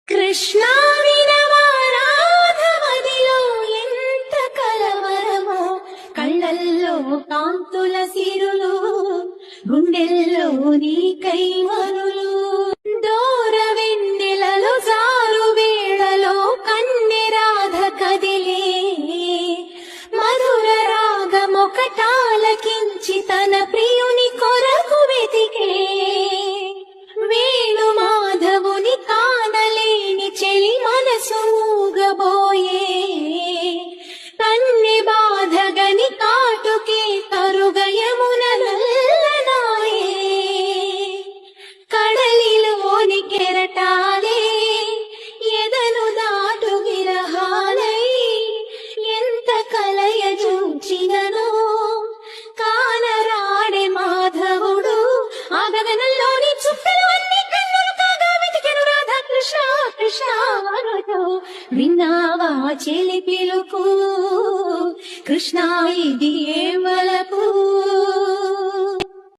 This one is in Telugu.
కృష్ణా వినవారాధమదిలో ఎంత కలవరమో, కళ్ళల్లో కాంతుల సిరులు, గుండెల్లో నీకై మరులు. దూర వెన్నెలలో జారు వేళలో కన్నెరాధ కదిలే, మధుర రాగమొకటాలకించి తన ప్రియుని కొరకు వెతికే. వేణు మాధవుని కానలేని చెలి మనసు మూగబోయే, కన్నె బాధగని కాటుకే తరుగయమున నల్లనాయే. కడలిలోని కెరటాలే ఎదను దాటు విరహాలై, ఎంత కలయ చూచినను కానరాడే మాధవుడు. ఆ గగనంలోని చుక్కలు అన్ని కన్నులు కాగా వెతికెను రాధా కృష్ణ కృష్ణ అనుతూ. విన్నావా చెలి పిలుపు, కృష్ణ ఇది ఏ